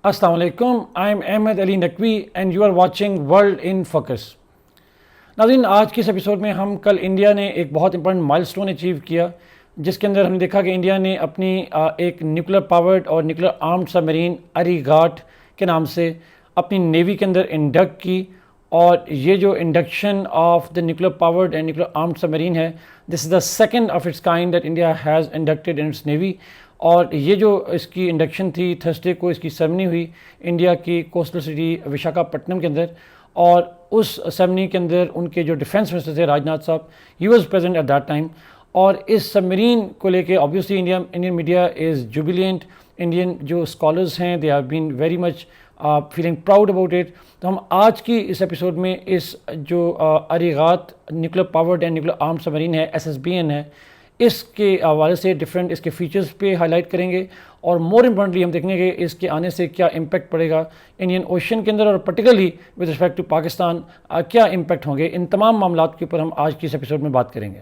Assalamu alaikum. I'm Ahmed Ali Naqvi and you are watching World in Focus. नाज़रीन, आज के इस episode में हम कल इंडिया ने एक बहुत इंपॉर्टेंट माइलस्टोन अचीव किया, जिसके अंदर हमने देखा कि इंडिया ने अपनी एक न्यूक्लियर पावर्ड और न्यूक्लियर आर्म्ड सबमरीन अरीघाट के नाम से अपनी नेवी के अंदर इंडक्ट की। और ये जो induction of the nuclear powered and nuclear armed submarine है, this is the second of its kind that India has inducted in its navy. और ये जो इसकी इंडक्शन थी, थर्सडे को इसकी सेरेमनी हुई इंडिया की कोस्टल सिटी विशाखापट्टनम के अंदर। और उस सेरेमनी के अंदर उनके जो डिफेंस मिनिस्टर थे राजनाथ साहब, he was present at that time. और इस सबमरीन को लेके obviously Indian media is jubilant. Indian जो स्कॉलर्स हैं, they have been very much feeling proud about it. तो हम आज की इस एपिसोड में इस जो Arighaat nuclear powered and nuclear armed submarine है, SSBN है, इसके हवाले से डिफरेंट इसके फीचर्स पे हाईलाइट करेंगे। और मोर इम्पॉर्टेंटली हम देखेंगे कि इसके आने से क्या इम्पैक्ट पड़ेगा इंडियन ओशन के अंदर, और particularly with respect to Pakistan क्या इम्पैक्ट होंगे। इन तमाम मामलात के ऊपर हम आज की इस एपिसोड में बात करेंगे।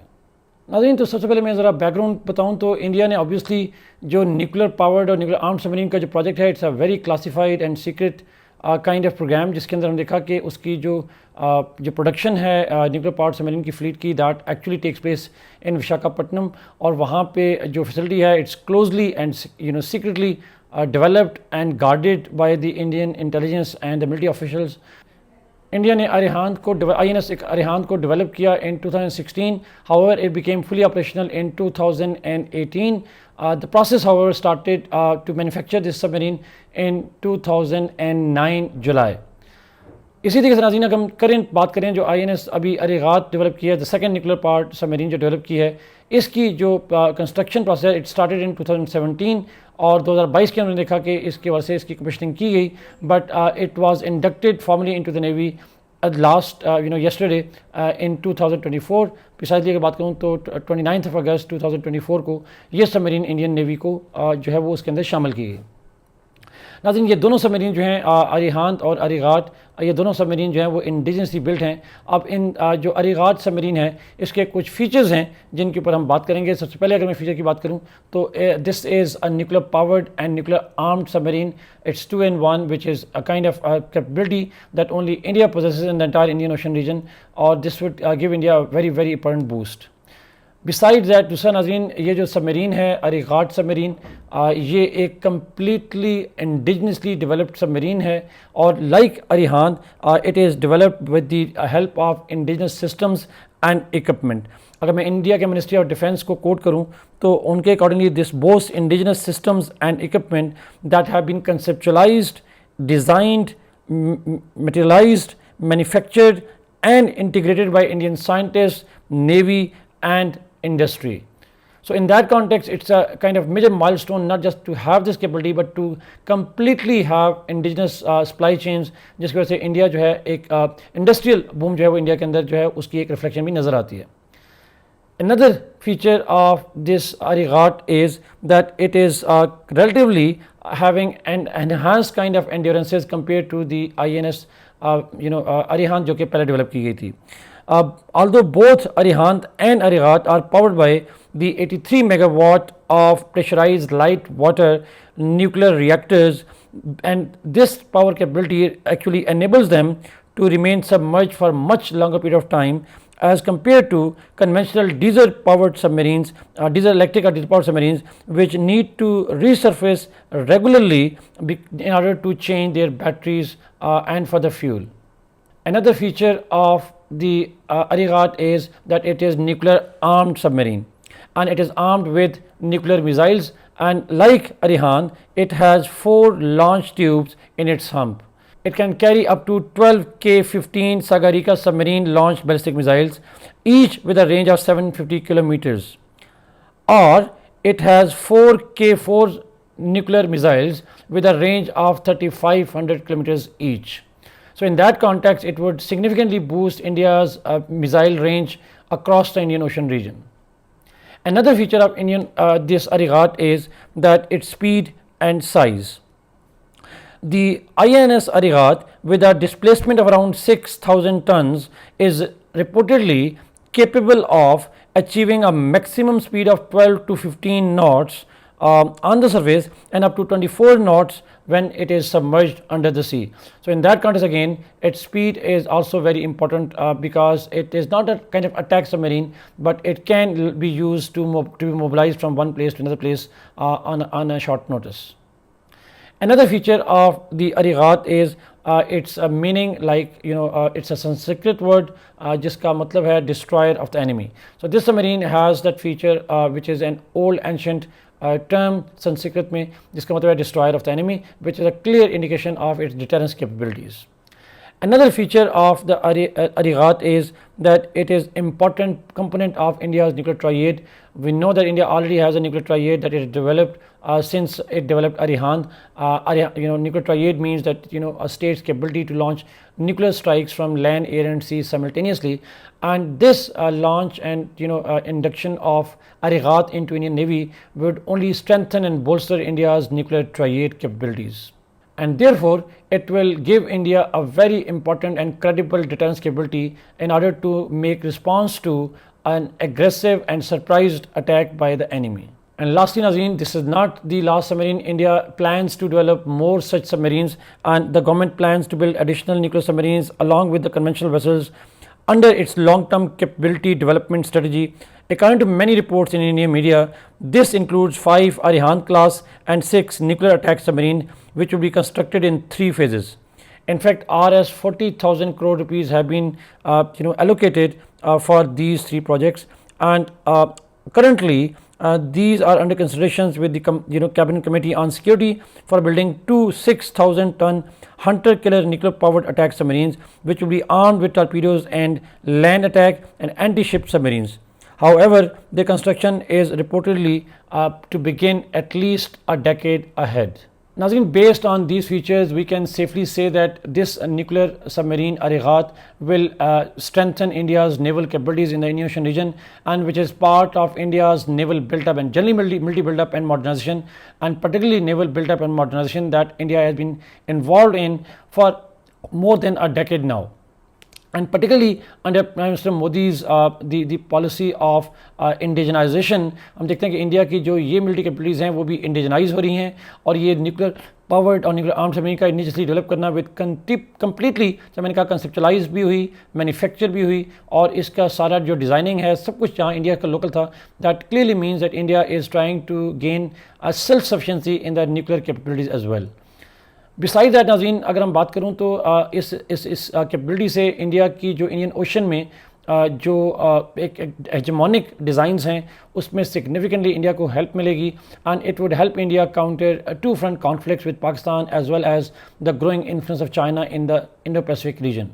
नाज़रीन, तो सबसे पहले मैं ज़रा बैकग्राउंड बताऊं तो इंडिया ने ऑब्वियसली जो न्यूक्लियर पावर्ड और न्यूक्लियर आर्म्ड सबमरीन का जो प्रोजेक्ट है, it's a very classified and secret kind of programme, जिसके अंदर हम देखा कि उसकी जो प्रोडक्शन है न्यूक्लियर पावर्ड सबमरीन की फ्लीट की, that actually takes place in Visakhapatnam. और वहाँ पे जो फैसिलिटी है, it's closely and secretly developed and guarded by the Indian intelligence and the military officials. India ने अरिहांत को INS अरिहांत को डेवलप किया इन 2016। However it became fully operational in 2018। The process, however, started to manufacture this submarine in 2009 July. इसी तरीके से नाज़रीन, अगर हम करेंट बात करें जो INS अभी अरीघात डेवलप की है, the second nuclear powered submarine जो डेवलप की है, इसकी जो construction process it started in 2017। और 2022 के हमने देखा कि इसके वजह से इसकी कमीशनिंग की गई, but it was inducted formally into the navy last yesterday in 2024। Precisely अगर बात करूँ तो 29 अगस्त 2024 को ये सबमरीन इंडियन नेवी को जो है वो उसके अंदर शामिल की गई। नाज़रीन, ये दोनों सबमरीन जो हैं अरीहांत और अरीघाट, ये दोनों सबमरीन जो हैं वो इंडिजिनसली बिल्ट हैं। अब इन जो अरीघाट सबमरीन है, इसके कुछ फीचर्स हैं जिनके ऊपर हम बात करेंगे। सबसे पहले अगर मैं फीचर की बात करूं तो this is a nuclear powered and nuclear armed submarine. It's 2-in-1 which is a kind of capability that only India possesses in the entire Indian Ocean region, और this would give India very very important boost. Beside that, दूसरा नाज़रीन, ये जो submarine है अरीघाट submarine, ये एक completely इंडिजनसली developed submarine है। और like Arihant, it is developed with the help of indigenous systems and equipment. अगर मैं इंडिया के मिनिस्ट्री ऑफ डिफेंस को कोट करूँ तो उनके accordingly this those indigenous systems and equipment that have been conceptualised, designed, materialised, manufactured and integrated by Indian scientist, navy and industry. So in that context, it's a kind of major milestone, not just to have this capability but to completely have indigenous supply chains, जिसकी वजह से India जो है एक industrial boom जो है वो India के अंदर जो है उसकी एक रिफ्लेक्शन भी नज़र आती है। Another feature of this Arighat is that it is relatively having an enhanced kind of endurances compared to the INS Arihant जो कि पहले डेवलप की गई थी। Although both Arihant and Arighat are powered by the 83 megawatt of pressurized light water nuclear reactors, and this power capability actually enables them to remain submerged for much longer period of time as compared to conventional diesel powered submarines, diesel electric or diesel powered submarines, which need to resurface regularly in order to change their batteries and for the fuel. Another feature of the Arighat is that it is nuclear armed submarine, and it is armed with nuclear missiles, and like Arihant, it has 4 launch tubes in its hump. It can carry up to 12 K-15 Sagarika submarine launched ballistic missiles, each with a range of 750 kilometers, or it has 4 K-4 nuclear missiles with a range of 3500 kilometers each. So in that context, it would significantly boost India's missile range across the Indian Ocean region. Another feature of this Arighat is that its speed and size. The INS Arighat, with a displacement of around 6,000 tons, is reportedly capable of achieving a maximum speed of 12 to 15 knots on the surface and up to 24 knots when it is submerged under the sea. So in that context again, its speed is also very important because it is not a kind of attack submarine, but it can be used to be mobilized from one place to another place on a short notice. Another feature of the Arigat is its meaning, like it's a Sanskrit word जिसका मतलब है destroyer of the enemy. So this submarine has that feature which is an old ancient term Sanskrit में जिसका मतलब है destroyer of the enemy, which is a clear indication of its deterrence capabilities. Another feature of the Arigat is that it is important component of India's nuclear triad. We know that India already has a nuclear triad that is developed since it developed Arihant. Nuclear triad means that a state's capability to launch nuclear strikes from land, air, and sea simultaneously. And this launch and induction of Arigat into Indian Navy would only strengthen and bolster India's nuclear triad capabilities. And therefore, it will give India a very important and credible deterrence capability in order to make response to an aggressive and surprised attack by the enemy. And lastly, Nazreen, this is not the last submarine. India plans to develop more such submarines, and the government plans to build additional nuclear submarines along with the conventional vessels under its long-term capability development strategy. According to many reports in Indian media, this includes 5 Arihant class and 6 nuclear attack submarines, which will be constructed in 3 phases. In fact, Rs 40,000 crore rupees have been allocated for these 3 projects, and currently these are under considerations with the Cabinet Committee on Security for building 2 6,000-ton hunter killer nuclear powered attack submarines, which will be armed with torpedoes and land attack and anti-ship submarines. However, the construction is reportedly to begin at least a decade ahead. Nazreen, based on these features, we can safely say that this nuclear submarine Arigat will strengthen India's naval capabilities in the Indian Ocean region, and which is part of India's naval build-up and generally military build-up and modernization, and particularly naval build-up and modernization that India has been involved in for more than a decade now. And particularly under Prime Minister Modi's the policy of indigenization, हम देखते हैं कि India की जो ये military capabilities हैं वो भी इंडिजनाइज हो रही हैं, और ये न्यूक्लियर पावर्ड और न्यूक्लियर आर्म सबमरीन का इंडिजियसली डेवलप करना विद कम्प्लीटली जब मैंने कहा कंसेप्चुलाइज भी हुई, मैन्युफैक्चर भी हुई, और इसका सारा जो डिज़ाइनिंग है सब कुछ जहाँ इंडिया का लोकल था. That clearly means that India is trying to gain a self sufficiency in the nuclear capabilities as well. Besides that Nazreen, अगर हम बात करूँ तो इस कैपेबिलिटी से इंडिया की जो इंडियन ओशन में जो एक हेजेमोनिक डिज़ाइंस हैं उसमें सिग्निफिकेंटली इंडिया को हेल्प मिलेगी, and it would help India counter 2 front conflicts with Pakistan as well as the growing influence of China in the Indo-Pacific region.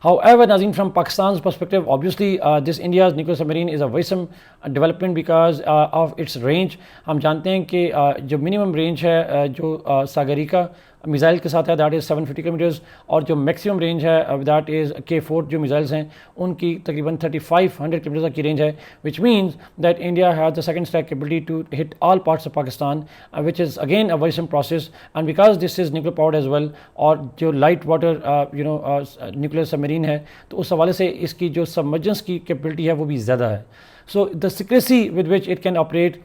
However, Nazreen, from Pakistan's perspective, obviously this India's nuclear submarine is a worrisome development because of its range. हम जानते हैं कि जो minimum range है जो Sagarika missile के साथ है दैट इज़ 750 किलोमीटर्स, और जो मैक्सिमम रेंज है दैट इज़ K4 जो मिसाइल्स हैं उनकी तकरीबन 3500 किलोमीटर तक की रेंज है, which means that India has the second stack capability to hit all parts of Pakistan, which is again a worrisome process. And because this is nuclear powered as well, और जो light water nuclear submarine है तो उस हवाले से इसकी जो submergence की कैपेबिलिटी है वो भी ज़्यादा है. So the secrecy with which it can operate,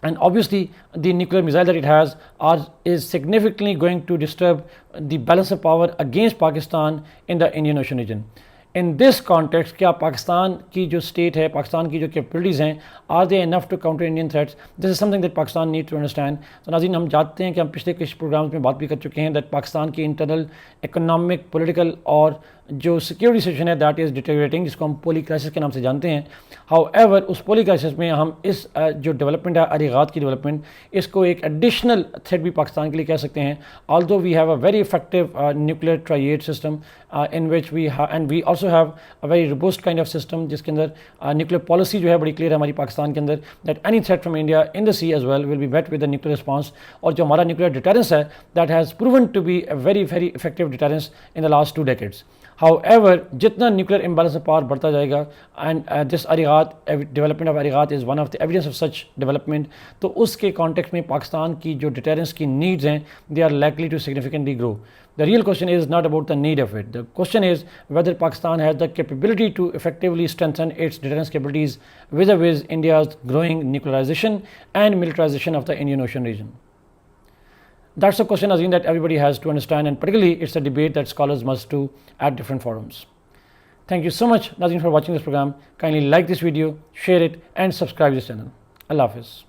and obviously the nuclear missile that it has is significantly going to disturb the balance of power against Pakistan in the Indian Ocean region. In this context, क्या पाकिस्तान की जो state है, पाकिस्तान की जो capabilities हैं, are they enough to counter Indian threats? This is something that Pakistan need to understand. तो नाज़रीन, हम जानते हैं कि हम पिछले कुछ प्रोग्राम्स में बात भी कर चुके हैं दैट पाकिस्तान की इंटरनल इकोनॉमिक, पॉलिटिकल और जो सिक्योरिटी सिचुएशन है दैट इज़ डिटेरियोरेटिंग, जिसको हम पोली क्राइसिस के नाम से जानते हैं. हाउएवर उस पोली क्राइसिस में हम इस जो डेवलपमेंट है अरीगात की डेवलपमेंट, इसको एक एडिशनल थ्रेट भी पाकिस्तान के लिए कह सकते हैं. Although we have a very effective nuclear triad system in which we also have a very robust kind of system, जिसके अंदर न्यूक्लियर पॉलिसी जो है बड़ी क्लियर है हमारी पाकिस्तान के अंदर that any threat from India in the sea as well will be met with the nuclear response. और जो हमारा न्यूक्लियर डिटेरेंस है that has proven to be a very very effective deterrence in the last 2 decades. However, जितना nuclear imbalance of power बढ़ता जाएगा, and this Arighaat development of Arighaat is one of the evidence of such development, तो उसके context में पाकिस्तान की जो deterrence की needs हैं they are likely to significantly grow. The real question is not about the need of it, the question is whether Pakistan has the capability to effectively strengthen its deterrence capabilities with India's growing nuclearisation and militarisation of the Indian Ocean region. That's a question, Azim, that everybody has to understand, and particularly it's a debate that scholars must do at different forums. Thank you so much, Nazim, for watching this program. Kindly like this video, share it, and subscribe to this channel. Allah Hafiz.